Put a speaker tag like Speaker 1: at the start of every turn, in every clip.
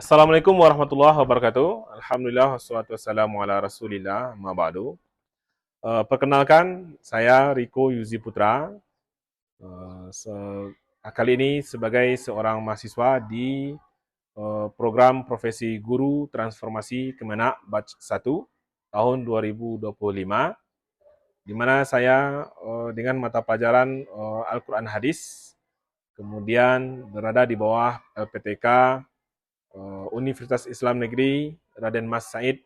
Speaker 1: Assalamualaikum warahmatullahi wabarakatuh. Alhamdulillah wassalatu wassalamu ala Rasulillah ma ba'du. Perkenalkan, saya Riko Yuzi Putra. Kali ini sebagai seorang mahasiswa di program profesi guru transformasi Kemenak Batch 1 tahun 2025, di mana saya dengan mata pelajaran Al-Quran Hadis, kemudian berada di bawah LPTK Universitas Islam Negeri Raden Mas Said,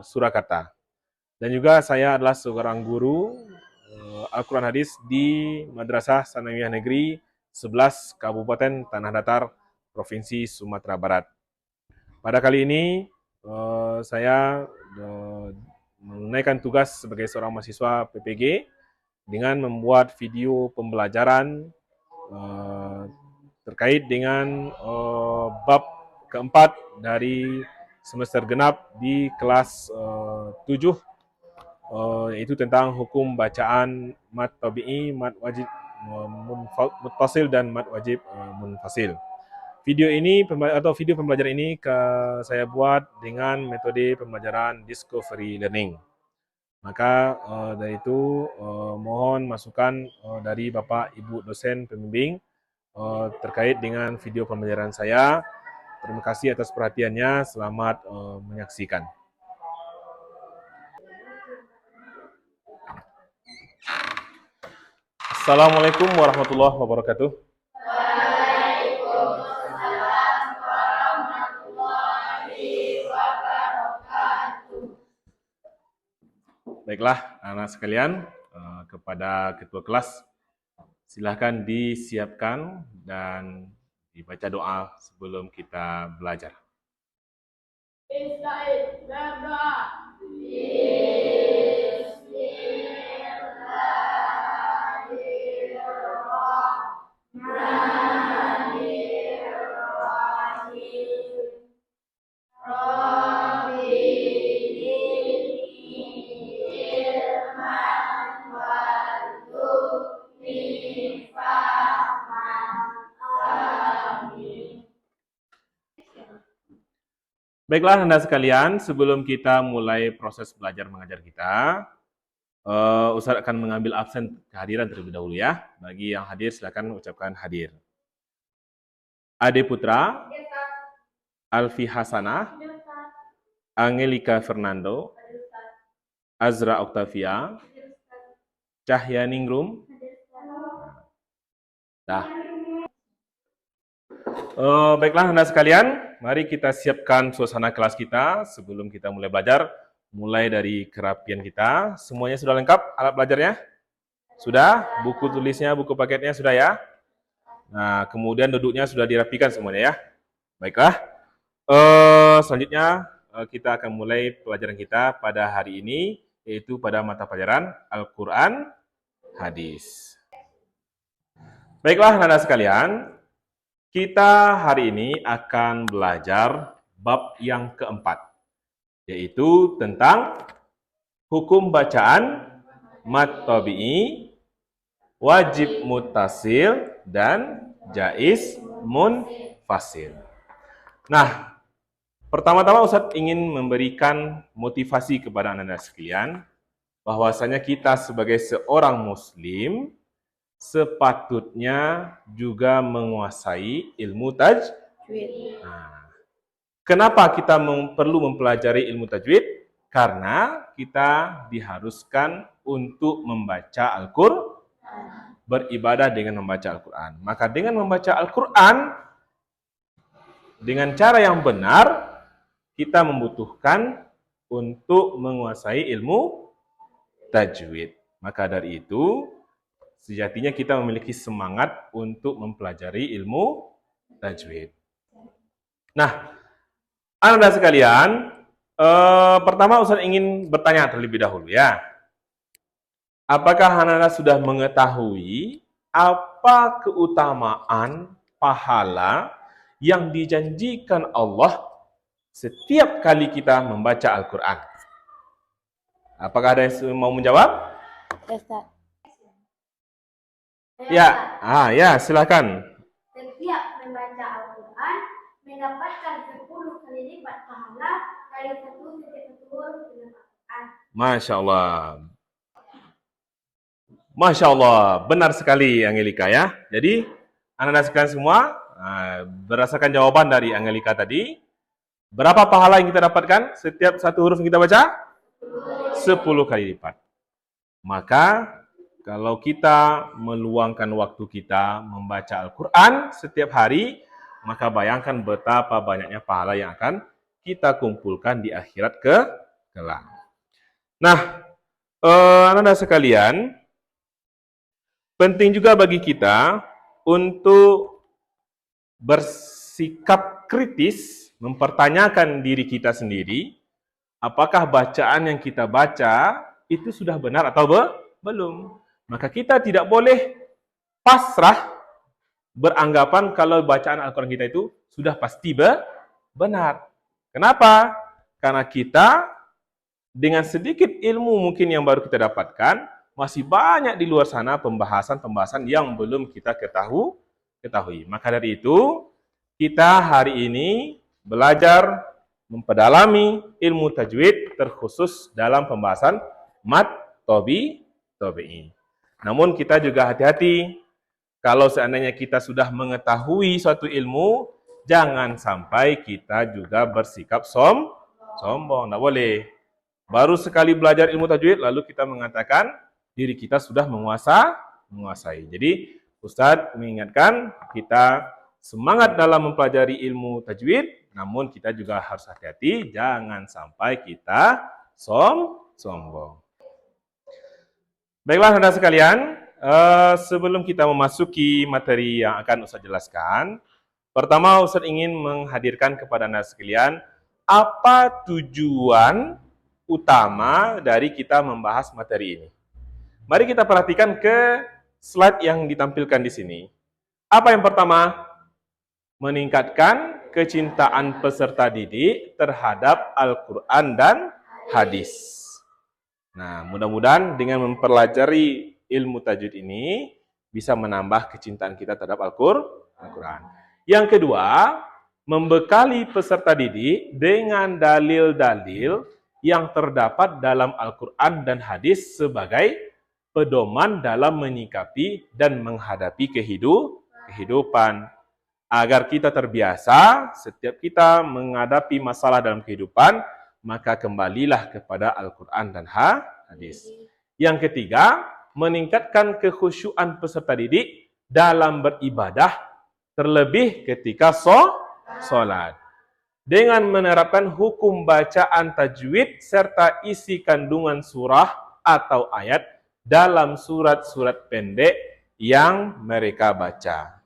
Speaker 1: Surakarta. Dan juga saya adalah seorang guru Al-Quran Hadis di Madrasah Sanawiyah Negeri 11 Kabupaten Tanah Datar, Provinsi Sumatera Barat. Pada kali ini saya menunaikan tugas sebagai seorang mahasiswa PPG dengan membuat video pembelajaran terkait dengan bab keempat dari semester genap di kelas 7, yaitu tentang hukum bacaan mad tabi'i, mad wajib muttasil dan mad wajib munfasil. Video pembelajaran ini saya buat dengan metode pembelajaran discovery learning. Maka dari itu mohon masukan dari Bapak Ibu dosen pembimbing terkait dengan video pembelajaran saya. Terima kasih atas perhatiannya. Selamat menyaksikan. Assalamualaikum warahmatullahi wabarakatuh.
Speaker 2: Waalaikumsalam warahmatullahi wabarakatuh.
Speaker 1: Baiklah, anak sekalian, kepada ketua kelas, silahkan disiapkan dan dibaca doa sebelum kita belajar.
Speaker 2: Israel berdoa.
Speaker 1: Baiklah, Anda sekalian, sebelum kita mulai proses belajar mengajar kita, Ustaz akan mengambil absen kehadiran terlebih dahulu ya. Bagi yang hadir, silakan ucapkan hadir. Ade Putra, Alfi Hasanah, Angelika Fernando, Azra Octavia, Cahya Ningrum. Dah. Baiklah Anda sekalian, mari kita siapkan suasana kelas kita sebelum kita mulai belajar. Mulai dari kerapian kita, semuanya sudah lengkap alat belajarnya? Sudah? Buku tulisnya, buku paketnya sudah ya? Nah, kemudian duduknya sudah dirapikan semuanya ya? Baiklah. Selanjutnya kita akan mulai pelajaran kita pada hari ini, yaitu pada mata pelajaran Al-Quran Hadis. Baiklah Anda sekalian, kita hari ini akan belajar bab yang keempat, yaitu tentang hukum bacaan mad tabi'i, wajib muttasil, dan jaiz munfasil. Nah, pertama-tama Ustadz ingin memberikan motivasi kepada anda sekalian, bahwasanya kita sebagai seorang muslim sepatutnya juga menguasai ilmu tajwid. Nah, kenapa kita perlu mempelajari ilmu tajwid? Karena kita diharuskan untuk membaca Al-Quran, beribadah dengan membaca Al-Quran. Maka dengan membaca Al-Quran, dengan cara yang benar, kita membutuhkan untuk menguasai ilmu tajwid. Maka dari itu, sejatinya kita memiliki semangat untuk mempelajari ilmu tajwid. Nah, Anda sekalian, pertama Ustaz ingin bertanya terlebih dahulu ya. Apakah Anda sudah mengetahui apa keutamaan pahala yang dijanjikan Allah setiap kali kita membaca Al-Quran? Apakah ada yang mau menjawab? Ya, ya silakan.
Speaker 2: Setiap membaca Al-Quran mendapatkan 10 kali lipat pahala dari setiap satu huruf dalam Al-Quran.
Speaker 1: Masya Allah. Masya Allah, benar sekali Angelika ya. Jadi, anak-anak sekalian semua, berdasarkan jawaban dari Angelika tadi, berapa pahala yang kita dapatkan setiap satu huruf yang kita baca? 10 kali lipat. Maka, kalau kita meluangkan waktu kita membaca Al-Quran setiap hari, maka bayangkan betapa banyaknya pahala yang akan kita kumpulkan di akhirat kelak. Nah, anak-anak sekalian, penting juga bagi kita untuk bersikap kritis, mempertanyakan diri kita sendiri, apakah bacaan yang kita baca itu sudah benar atau belum. Maka kita tidak boleh pasrah beranggapan kalau bacaan Al-Quran kita itu sudah pasti benar. Kenapa? Karena kita dengan sedikit ilmu mungkin yang baru kita dapatkan, masih banyak di luar sana pembahasan-pembahasan yang belum kita ketahui. Maka dari itu, kita hari ini belajar memperdalami ilmu tajwid terkhusus dalam pembahasan mat, tobi'i. Namun kita juga hati-hati, kalau seandainya kita sudah mengetahui suatu ilmu, jangan sampai kita juga bersikap sombong. Tidak boleh. Baru sekali belajar ilmu tajwid, lalu kita mengatakan diri kita sudah menguasai. Jadi, Ustadz mengingatkan kita semangat dalam mempelajari ilmu tajwid, namun kita juga harus hati-hati, jangan sampai kita sombong. Baiklah, saudara sekalian, sebelum kita memasuki materi yang akan Ustadz jelaskan, pertama Ustadz ingin menghadirkan kepada anda sekalian, apa tujuan utama dari kita membahas materi ini. Mari kita perhatikan ke slide yang ditampilkan di sini. Apa yang pertama? Meningkatkan kecintaan peserta didik terhadap Al-Quran dan hadis. Nah, mudah-mudahan dengan mempelajari ilmu tajwid ini bisa menambah kecintaan kita terhadap Al-Quran. Yang kedua, membekali peserta didik dengan dalil-dalil yang terdapat dalam Al-Quran dan hadis sebagai pedoman dalam menyikapi dan menghadapi kehidupan. Agar kita terbiasa, setiap kita menghadapi masalah dalam kehidupan, maka kembalilah kepada Al-Quran dan hadis. Yang ketiga, meningkatkan kekhusyuan peserta didik dalam beribadah, terlebih ketika sholat. Dengan menerapkan hukum bacaan tajwid serta isi kandungan surah atau ayat dalam surat-surat pendek yang mereka baca.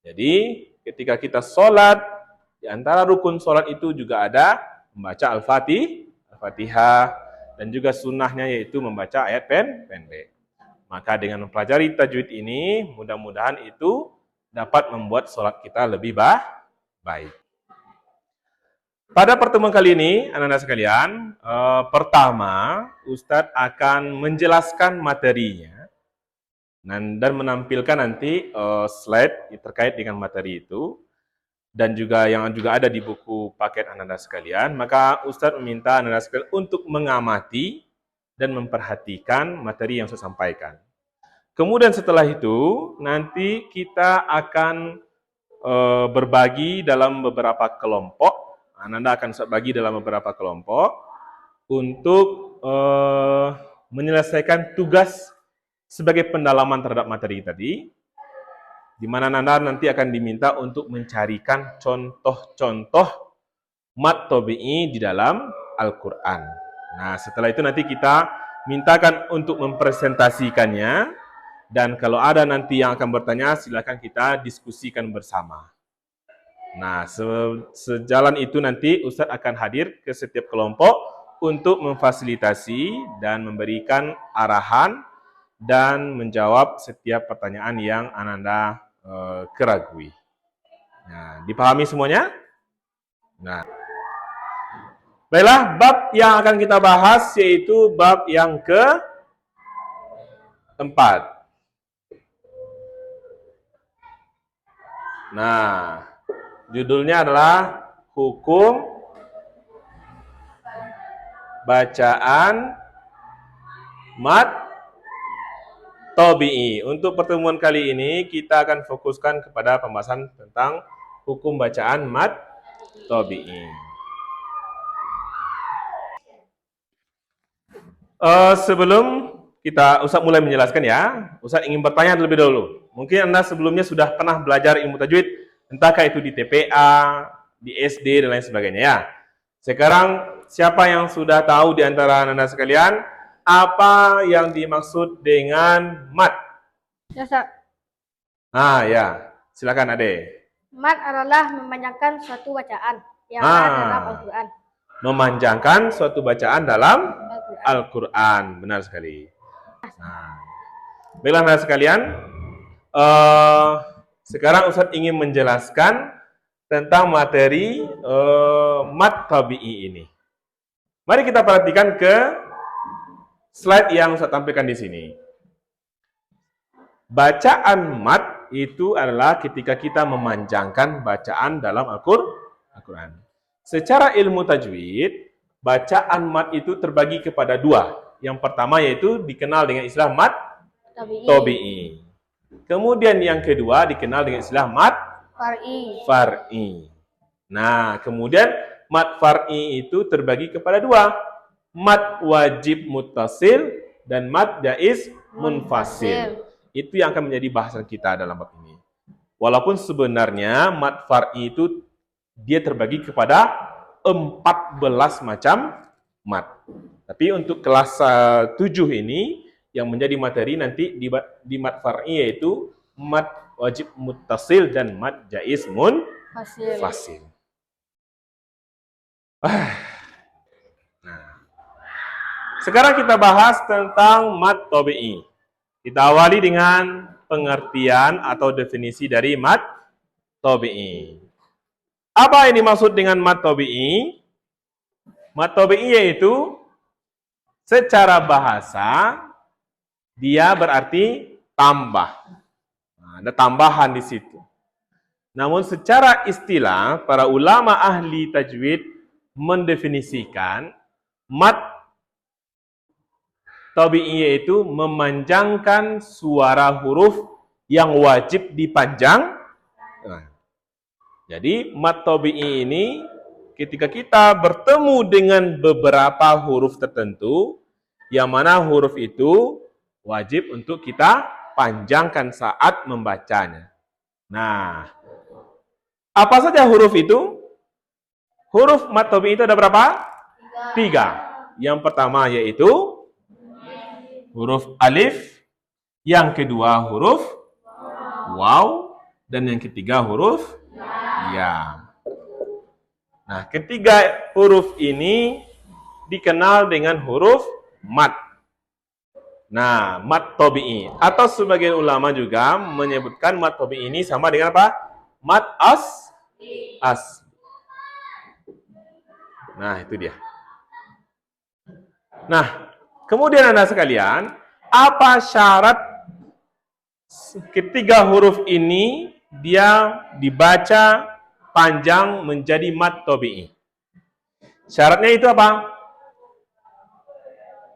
Speaker 1: Jadi, ketika kita sholat, di antara rukun sholat itu juga ada membaca Al-Fatihah, dan juga sunnahnya yaitu membaca ayat pendek. Maka dengan mempelajari tajwid ini, mudah-mudahan itu dapat membuat sholat kita lebih baik. Pada pertemuan kali ini, anak-anak sekalian, pertama, Ustadz akan menjelaskan materinya dan menampilkan nanti slide terkait dengan materi itu, dan juga yang juga ada di buku paket anak-anak sekalian. Maka Ustadz meminta anak-anak sekalian untuk mengamati dan memperhatikan materi yang saya sampaikan. Kemudian setelah itu, nanti kita akan berbagi dalam beberapa kelompok. Anda akan bagi dalam beberapa kelompok untuk menyelesaikan tugas sebagai pendalaman terhadap materi tadi, di mana Anda nanti akan diminta untuk mencarikan contoh-contoh mat tobi'i di dalam Al-Quran. Nah, setelah itu nanti kita mintakan untuk mempresentasikannya, dan kalau ada nanti yang akan bertanya, silakan kita diskusikan bersama. Nah, sejalan itu nanti Ustadz akan hadir ke setiap kelompok untuk memfasilitasi dan memberikan arahan dan menjawab setiap pertanyaan yang Anda keragui. Nah, dipahami semuanya? Nah, baiklah, bab yang akan kita bahas yaitu bab yang keempat. Nah, judulnya adalah hukum bacaan mad tabi'i. Untuk pertemuan kali ini kita akan fokuskan kepada pembahasan tentang hukum bacaan mad tabi'i. Sebelum kita Ustaz mulai menjelaskan ya, Ustaz ingin bertanya terlebih dahulu. Mungkin Anda sebelumnya sudah pernah belajar ilmu tajwid, entahkah itu di TPA, di SD dan lain sebagainya ya. Sekarang siapa yang sudah tahu di antara Anda sekalian apa yang dimaksud dengan mad?
Speaker 2: Ya, Ustaz.
Speaker 1: Ya, silakan Ade.
Speaker 2: Mad adalah memanjangkan suatu bacaan yang ada dalam Al-Quran.
Speaker 1: Memanjangkan suatu bacaan dalam Al-Quran, benar sekali. Baiklah Anda sekalian, sekarang Ustadz ingin menjelaskan tentang materi mad tabi'i ini. Mari kita perhatikan ke slide yang Ustadz tampilkan di sini. Bacaan mad itu adalah ketika kita memanjangkan bacaan dalam Al-Quran. Secara ilmu tajwid, bacaan mad itu terbagi kepada dua. Yang pertama yaitu dikenal dengan istilah mad tabi'i. Kemudian yang kedua dikenal dengan istilah mad far'i. Nah, kemudian mad far'i itu terbagi kepada dua. Mad wajib muttasil dan mad jaiz munfasil. Itu yang akan menjadi bahasan kita dalam bab ini. Walaupun sebenarnya mad far'i itu dia terbagi kepada 14 macam mad. Tapi untuk kelas 7 ini yang menjadi materi nanti di mad far'i yaitu mad wajib muttasil dan mad jaiz munfasil. Nah, sekarang kita bahas tentang mad tabi'i. Kita awali dengan pengertian atau definisi dari mad tabi'i. Apa yang dimaksud dengan mad tabi'i? Mad tabi'i yaitu secara bahasa dia berarti tambah. Nah, ada tambahan di situ. Namun secara istilah para ulama ahli tajwid mendefinisikan mad tabi'i yaitu memanjangkan suara huruf yang wajib dipanjang. Jadi mad tabi'i ini ketika kita bertemu dengan beberapa huruf tertentu, yang mana huruf itu wajib untuk kita panjangkan saat membacanya. Nah, apa saja huruf itu? Huruf mad tabi'i itu ada berapa? 3. Yang pertama yaitu huruf alif, yang kedua huruf waw, dan yang ketiga huruf ya. Nah, ketiga huruf ini dikenal dengan huruf mad. Nah, mad tabi'i atau sebagian ulama juga menyebutkan mad tabi'i ini sama dengan apa? Mad asli. Nah, itu dia. Nah, kemudian Anda sekalian, apa syarat ketiga huruf ini dia dibaca panjang menjadi mad tabi'i? Syaratnya itu apa?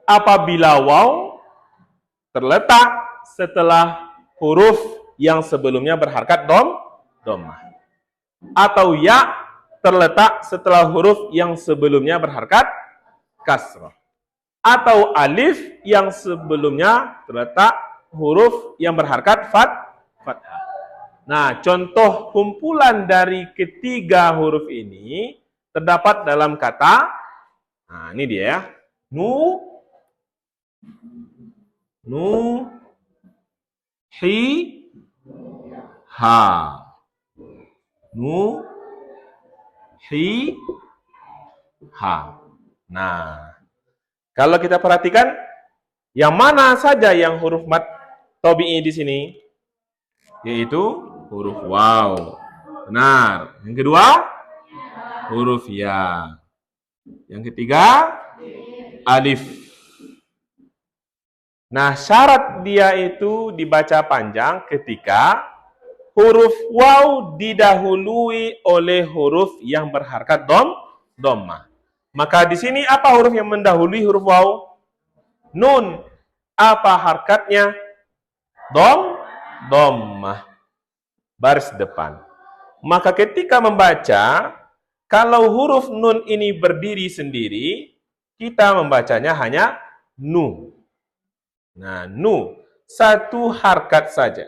Speaker 1: Apabila waw terletak setelah huruf yang sebelumnya berharakat dhammah, atau ya terletak setelah huruf yang sebelumnya berharakat kasrah, atau alif yang sebelumnya terletak huruf yang berharakat fathah. Nah, contoh kumpulan dari ketiga huruf ini terdapat dalam kata, nah ini dia ya, hi, ha. Hi, ha. Nah, kalau kita perhatikan, yang mana saja yang huruf mad tabi'i di sini? Yaitu huruf waw. Benar. Yang kedua, huruf ya. Yang ketiga, alif. Nah, syarat dia itu dibaca panjang ketika huruf waw didahului oleh huruf yang berharkat dhammah. Maka di sini apa huruf yang mendahului huruf waw? Nun. Apa harkatnya? Dhammah. Baris depan. Maka ketika membaca, kalau huruf nun ini berdiri sendiri, kita membacanya hanya nu. Nah, nu. Satu harkat saja.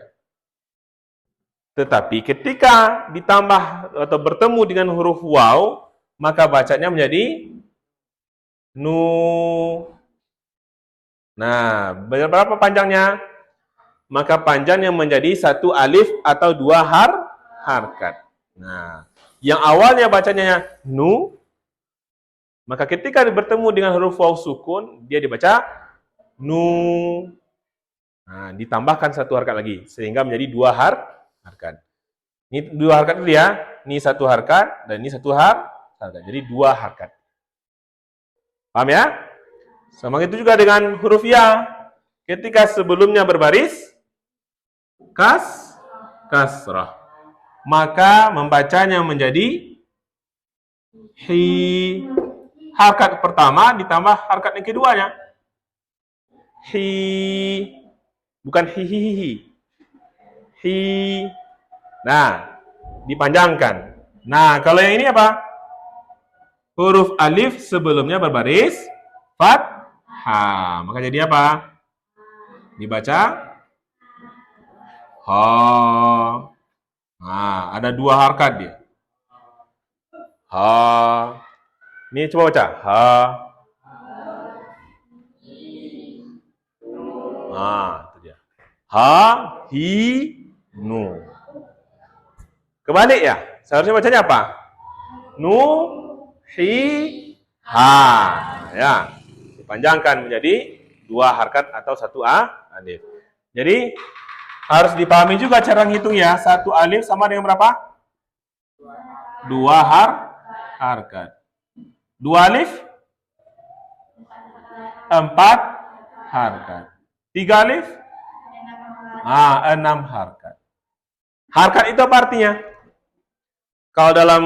Speaker 1: Tetapi ketika ditambah atau bertemu dengan huruf waw, maka bacanya menjadi nu. Nah, berapa panjangnya? Maka panjangnya menjadi satu alif atau dua harkat. Nah, yang awalnya bacanya nu, maka ketika bertemu dengan huruf waw sukun, dia dibaca nu. Nah, ditambahkan satu harkat lagi, sehingga menjadi dua harkat. Ini dua harkat itu ya, ini satu harkat, dan ini satu harkat. Jadi dua harkat. Paham ya? Sama itu juga dengan huruf ya. Ketika sebelumnya berbaris, kasrah. Maka membacanya menjadi hi. Harkat pertama ditambah harkat yang keduanya. Hi. Bukan hihihi. Hi. Nah, dipanjangkan. Nah, kalau yang ini apa? Huruf alif sebelumnya berbaris fathah. Maka jadi apa? Dibaca ha. Nah, ada dua harkat dia. Ha. Ini coba baca. Ha. Nah, itu dia. Ha, hi, nu. Kebalik ya? Seharusnya bacanya apa? Nu, hi, ha. Ya. Dipanjangkan menjadi dua harkat atau satu alif. Jadi harus dipahami juga cara ngitung ya. Satu alif sama dengan berapa? Dua harkat. Dua alif? Empat harkat. Tiga alif? Enam harkat. Harkat itu apa artinya? Kalau dalam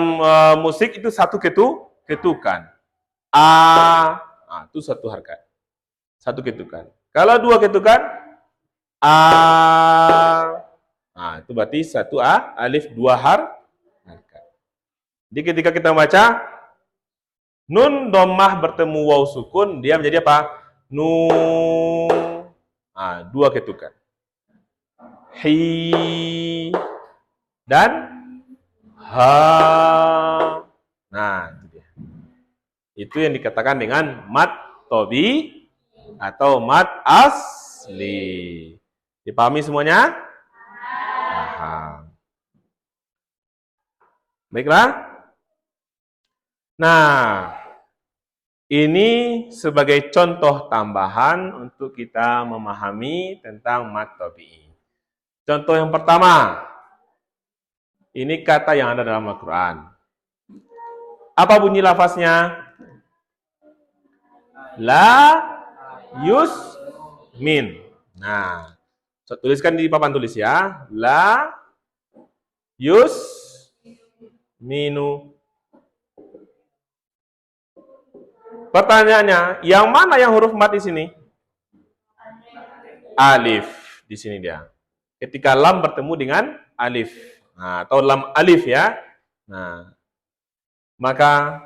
Speaker 1: musik itu satu ketukan. Itu satu harkat. Satu ketukan. Kalau dua ketukan, itu berarti satu alif dua harkat. Jadi ketika kita baca nun dhammah bertemu waw sukun, dia menjadi apa? Nun. Dua ketukan. Hi dan ha. Nah, itu dia. Itu yang dikatakan dengan mad tobi atau mad asli. Dipahami semuanya? Paham. Baiklah. Nah, ini sebagai contoh tambahan untuk kita memahami tentang mad tobi. Contoh yang pertama, ini kata yang ada dalam Al-Quran. Apa bunyi lafaznya? La yusmin. Nah, tuliskan di papan tulis ya. La yusminu. Pertanyaannya, yang mana yang huruf mat di sini? Alif. Di sini dia. Ketika lam bertemu dengan alif. Nah, atau lam alif ya. Nah, maka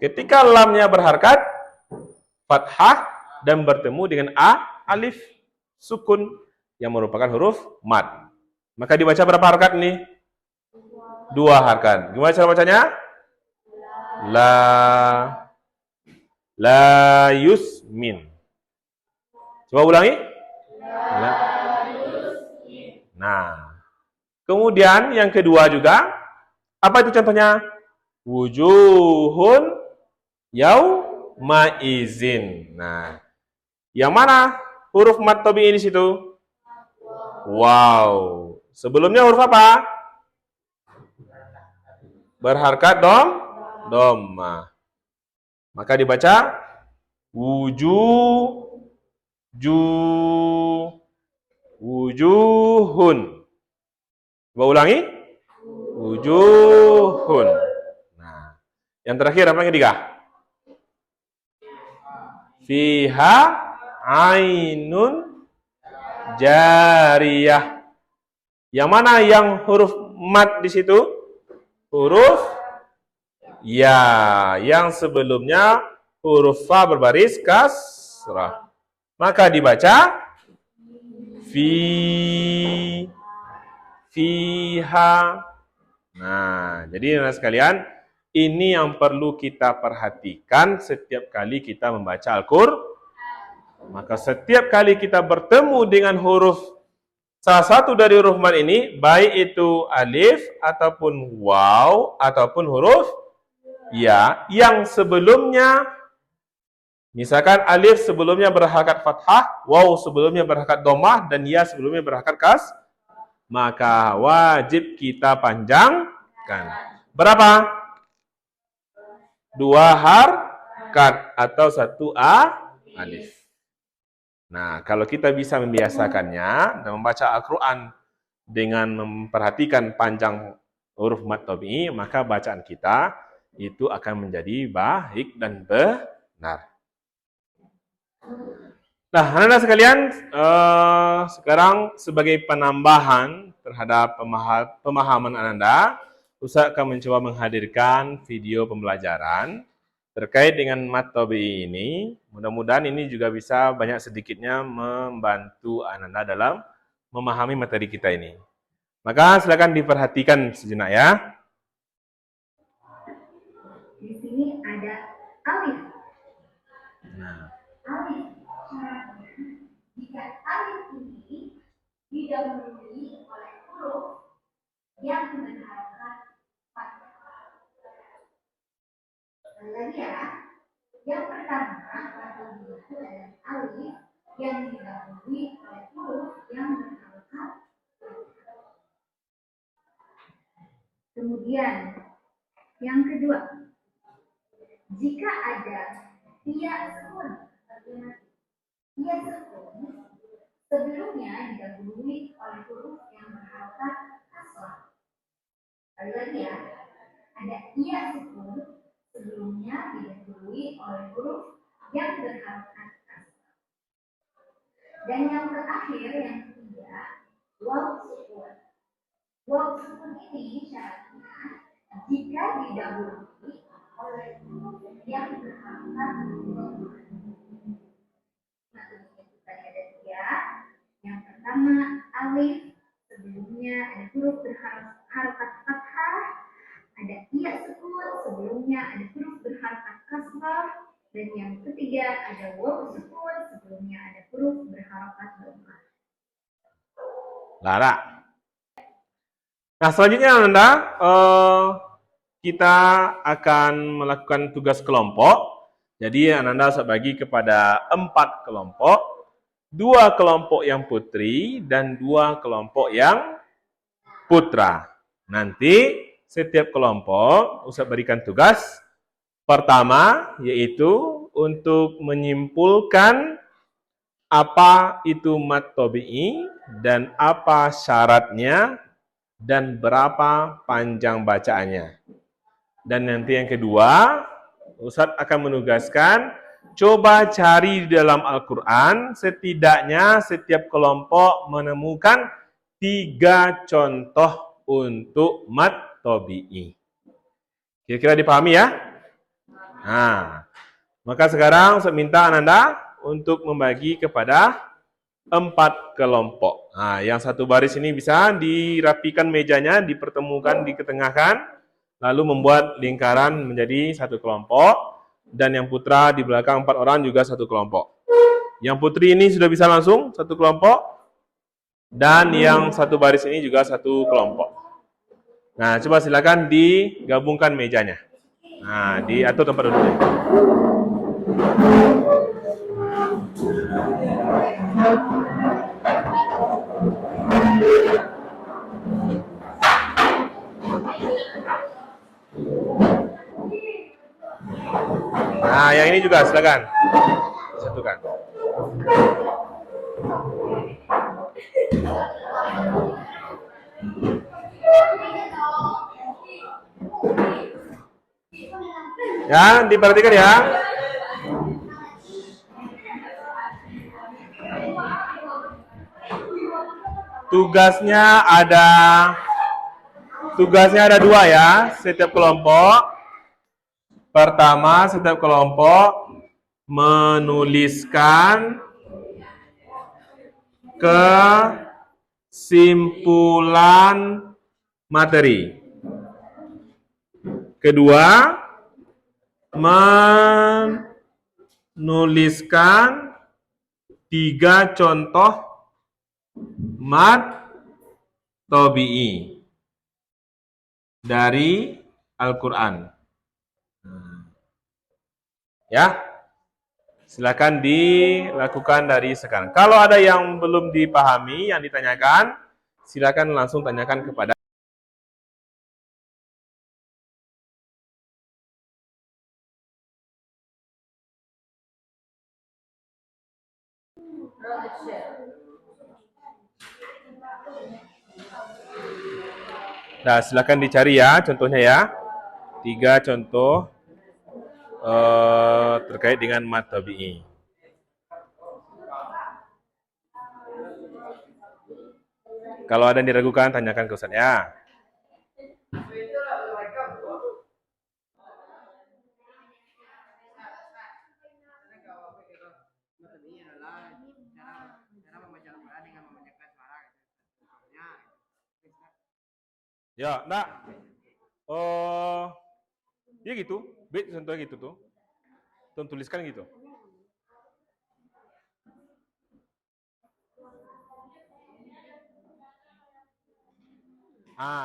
Speaker 1: ketika lamnya berharkat fathah dan bertemu dengan alif sukun yang merupakan huruf mad. Maka dibaca berapa harkat ini? Dua harkat. Gimana cara bacanya? La yusmin. Coba ulangi. Nah, kemudian yang kedua juga, apa itu contohnya? Wujuhun yaumaizin. Nah, yang mana huruf mad tabi'i di situ? Wow. Sebelumnya huruf apa? Berharkat dhammah. Maka dibaca wujuhun. Coba ulangi. Wujuhun. Nah, yang terakhir apa yang ketiga? Fiha ainun jariyah. Yang mana yang huruf mat di situ? Huruf ya. Yang sebelumnya huruf fa berbaris kasrah. Maka dibaca fiha. Nah, jadi anak sekalian, ini yang perlu kita perhatikan setiap kali kita membaca Al-Qur'an. Maka setiap kali kita bertemu dengan huruf salah satu dari huruf mat ini, baik itu alif ataupun waw ataupun huruf ya, yang sebelumnya misalkan alif sebelumnya berharakat fathah, waw sebelumnya berharakat dhammah, dan ya sebelumnya berharakat maka wajib kita panjangkan. Berapa? 2 harakat atau 1 alif. Nah, kalau kita bisa membiasakannya dan membaca Al-Quran dengan memperhatikan panjang huruf mat tabi'i, maka bacaan kita itu akan menjadi baik dan benar. Nah, anak-anak sekalian, sekarang sebagai penambahan terhadap pemahaman Anda, Ustaz akan mencoba menghadirkan video pembelajaran terkait dengan mat tabi'i ini. Mudah-mudahan ini juga bisa banyak sedikitnya membantu Anda dalam memahami materi kita ini. Maka silakan diperhatikan sejenak ya.
Speaker 2: Di sini ada alif.
Speaker 1: Nah,
Speaker 2: Alif syaratnya jika alif ini didahului oleh huruf yang berharakat fathah. Lagi ya, yang pertama itu adalah alif yang didahului oleh huruf yang berharakat fathah. Kemudian yang kedua, jika ada ia sukun, ia sukun sebelumnya didahului oleh huruf yang berharakat kasrah. Sekali lagi ya, ada ia sukun sebelumnya didahului oleh huruf yang berharakat kasrah. Dan yang terakhir, yang ketiga, waw sukun. Waw sukun ini syaratnya jika didahului oleh huruf yang berharakat dhammah. Nah, kita ada 3. Yang pertama, alif sebelumnya ada huruf berharakat fathah, ada iya sukun sebelumnya ada huruf berharakat kasrah, dan yang ketiga ada waw sukun sebelumnya ada huruf berharakat dhammah.
Speaker 1: Lara. Nah, selanjutnya Anda, kita akan melakukan tugas kelompok. Jadi Anda saya bagi kepada 4 kelompok, 2 kelompok yang putri dan 2 kelompok yang putra. Nanti setiap kelompok Ustaz berikan tugas pertama, yaitu untuk menyimpulkan apa itu mat tabi'i dan apa syaratnya dan berapa panjang bacaannya. Dan nanti yang kedua, Ustaz akan menugaskan coba cari di dalam Al-Quran setidaknya setiap kelompok menemukan 3 contoh untuk mat tabi'i. Kira-kira dipahami ya? Nah, maka sekarang saya minta Anda untuk membagi kepada 4 kelompok. Nah, yang satu baris ini bisa dirapikan mejanya, dipertemukan, diketengahkan, lalu membuat lingkaran menjadi 1 kelompok, dan yang putra di belakang 4 orang juga 1 kelompok. Yang putri ini sudah bisa langsung 1 kelompok, dan yang 1 baris ini juga 1 kelompok. Nah, coba silakan digabungkan mejanya. Nah, diatur tempat duduknya. Nah, yang ini juga silakan disatukan. Ya, diperhatikan ya. Tugasnya ada dua ya, setiap kelompok. Pertama, setiap kelompok menuliskan kesimpulan materi. Kedua, menuliskan 3 contoh mat tabi'i dari Al-Quran. Ya, silakan dilakukan dari sekarang. Kalau ada yang belum dipahami, yang ditanyakan, silakan langsung tanyakan kepada. Nah, silakan dicari ya, contohnya ya. 3 contoh terkait dengan mat tabi'i. Kalau ada yang diragukan, tanyakan ke Ustaz ya. Ya, enggak. Ya gitu. B contohnya gitu tuh. Tuliskan gitu.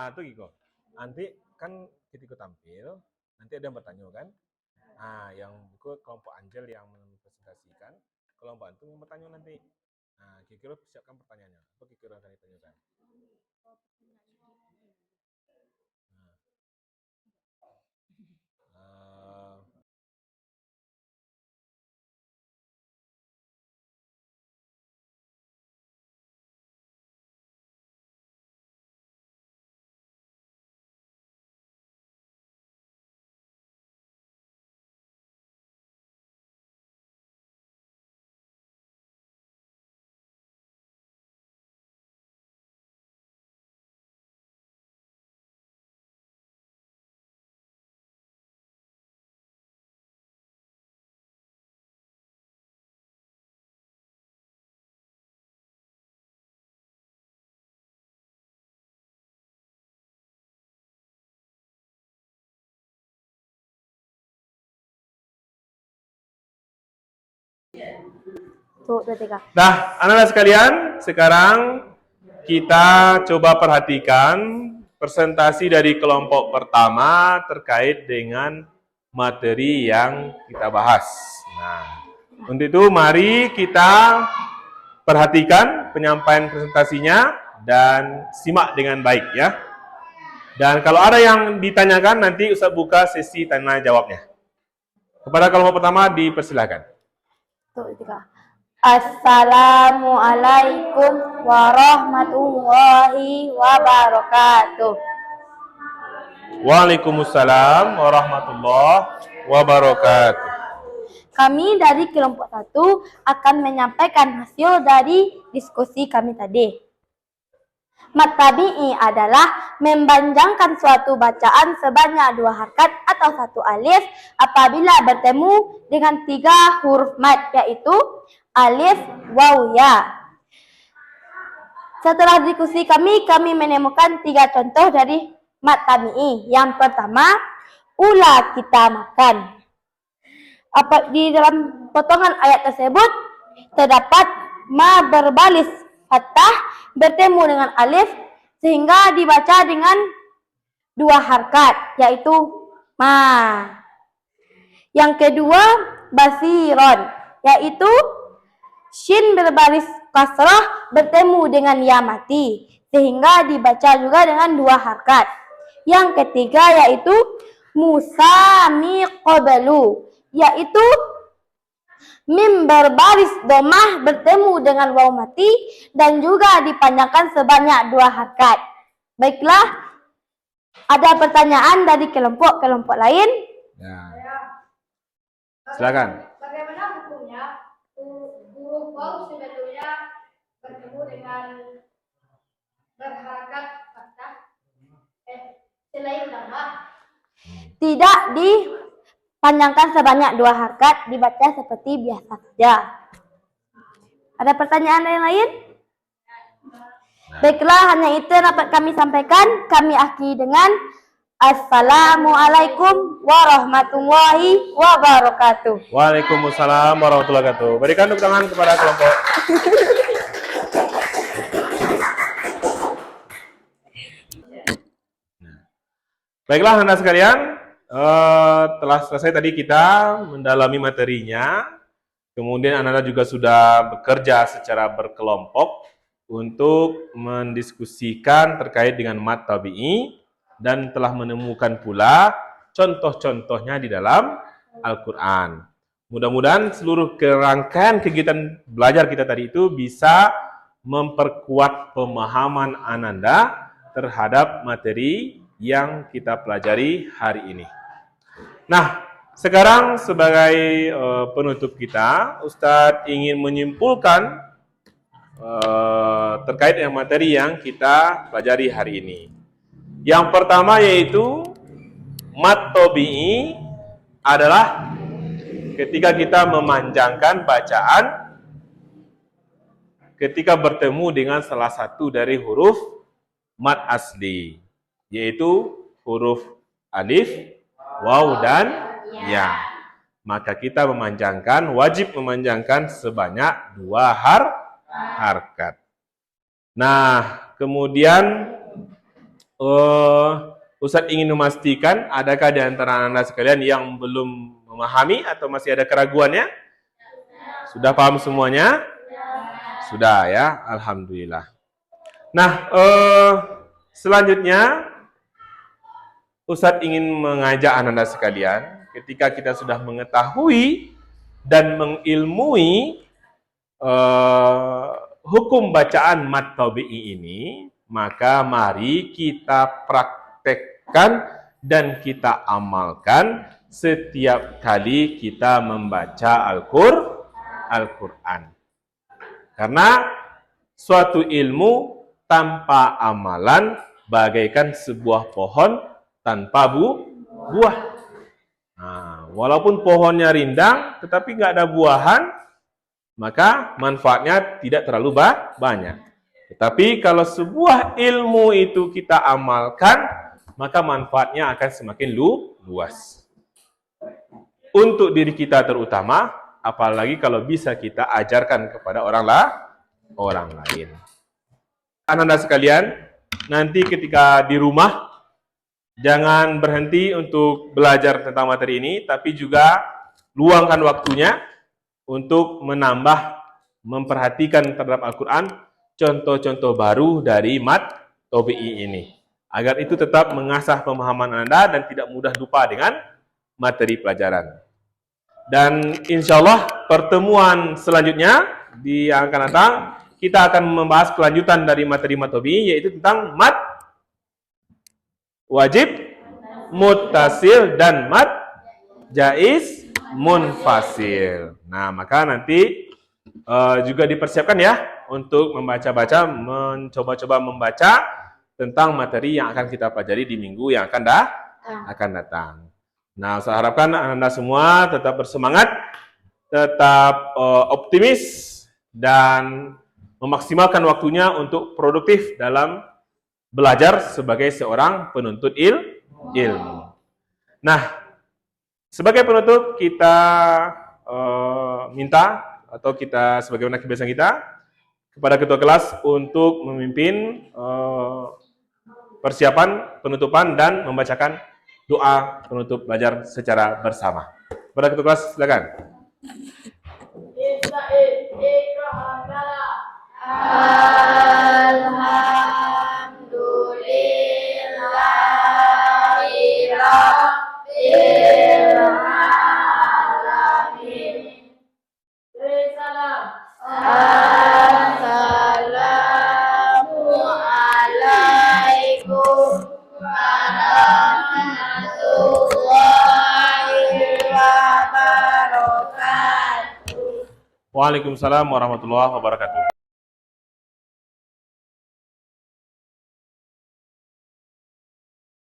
Speaker 1: Itu gitu. Nanti kan ketika tampil, nanti ada yang bertanya kan. Yang kelompok Angel yang mempresentasikan, kelompok itu yang bertanya nanti. Kira-kira siapkan pertanyaannya. Apa kira-kira akan ditanyakan? Nah, anak-anak sekalian, sekarang kita coba perhatikan presentasi dari kelompok pertama terkait dengan materi yang kita bahas. Nah, untuk itu mari kita perhatikan penyampaian presentasinya dan simak dengan baik ya. Dan kalau ada yang ditanyakan, nanti Ustaz buka sesi tanya jawabnya. Kepada kelompok pertama dipersilakan.
Speaker 3: Assalamualaikum warahmatullahi wabarakatuh.
Speaker 1: Waalaikumsalam warahmatullahi wabarakatuh.
Speaker 3: Kami dari kelompok 1 akan menyampaikan hasil dari diskusi kami tadi. Mat tabi'i adalah mempanjangkan suatu bacaan sebanyak 2 harakat atau 1 alif apabila bertemu dengan 3 huruf mat, yaitu alif, waw, ya. Setelah diskusi kami menemukan 3 contoh dari mat tabi'i. Yang pertama, ulah kita makan. Di dalam potongan ayat tersebut terdapat ma berbaris fathah bertemu dengan alif sehingga dibaca dengan 2 harakat, yaitu ma. Yang kedua, basiron, yaitu shin berbaris kasrah bertemu dengan ya mati sehingga dibaca juga dengan 2 harakat. Yang ketiga yaitu musami qablu, yaitu mim berbaris domah bertemu dengan waw mati dan juga dipanjangkan sebanyak 2 harakat. Baiklah, ada pertanyaan dari kelompok lain?
Speaker 1: Ya. Silakan.
Speaker 4: Bagaimana hukumnya huruf waw sebetulnya bertemu dengan berharakat fathah selain tambah?
Speaker 3: Tidak dipanjangkan sebanyak 2 harakat, dibaca seperti biasa saja. Ada pertanyaan yang lain? Baiklah, hanya itu yang dapat kami sampaikan. Kami akhiri dengan Assalamualaikum warahmatullahi wabarakatuh.
Speaker 1: Waalaikumsalam warahmatullahi wabarakatuh. Berikan tepuk tangan kepada kelompok. Baiklah Anda sekalian, telah selesai tadi kita mendalami materinya. Kemudian Anda juga sudah bekerja secara berkelompok untuk mendiskusikan terkait dengan mat tabi'i dan telah menemukan pula contoh-contohnya di dalam Al-Quran. Mudah-mudahan seluruh rangkaian kegiatan belajar kita tadi itu bisa memperkuat pemahaman Ananda terhadap materi yang kita pelajari hari ini. Nah, sekarang sebagai penutup kita, Ustadz ingin menyimpulkan terkait dengan materi yang kita pelajari hari ini. Yang pertama yaitu mat tabi'i adalah ketika kita memanjangkan bacaan ketika bertemu dengan salah satu dari huruf mat asli, yaitu huruf alif, waw, dan ya. Maka kita wajib memanjangkan sebanyak 2 harakat. Nah, kemudian Ustadz ingin memastikan, adakah di antara Anda sekalian yang belum memahami atau masih ada keraguannya? Sudah paham semuanya? Sudah ya, alhamdulillah. Nah, selanjutnya Ustadz ingin mengajak Anda sekalian, ketika kita sudah mengetahui dan mengilmui hukum bacaan mat tabi'i ini, maka mari kita praktekkan dan kita amalkan setiap kali kita membaca Al-Quran. Karena suatu ilmu tanpa amalan bagaikan sebuah pohon tanpa buah. Nah, walaupun pohonnya rindang, tetapi nggak ada buahan, maka manfaatnya tidak terlalu banyak. Tetapi kalau sebuah ilmu itu kita amalkan, maka manfaatnya akan semakin luas. Untuk diri kita terutama, apalagi kalau bisa kita ajarkan kepada orang lain. Anda sekalian, nanti ketika di rumah, jangan berhenti untuk belajar tentang materi ini, tapi juga luangkan waktunya untuk memperhatikan terhadap Al-Quran, contoh-contoh baru dari mat tabi'i ini. Agar itu tetap mengasah pemahaman Anda dan tidak mudah lupa dengan materi pelajaran. Dan insya Allah pertemuan selanjutnya yang akan datang, kita akan membahas kelanjutan dari materi mat tabi'i, yaitu tentang mat wajib, muttasil, dan mat jaiz munfasil. Nah, maka nanti juga dipersiapkan ya untuk mencoba-coba membaca tentang materi yang akan kita pelajari di minggu yang akan datang. Nah, saya harapkan Anda semua tetap bersemangat, tetap optimis, dan memaksimalkan waktunya untuk produktif dalam belajar sebagai seorang penuntut ilmu. Nah, sebagai penutup kita minta, atau kita sebagaimana kebiasaan kita, kepada ketua kelas untuk memimpin persiapan penutupan dan membacakan doa penutup belajar secara bersama. Kepada ketua kelas, silakan. Waalaikumsalam warahmatullahi wabarakatuh.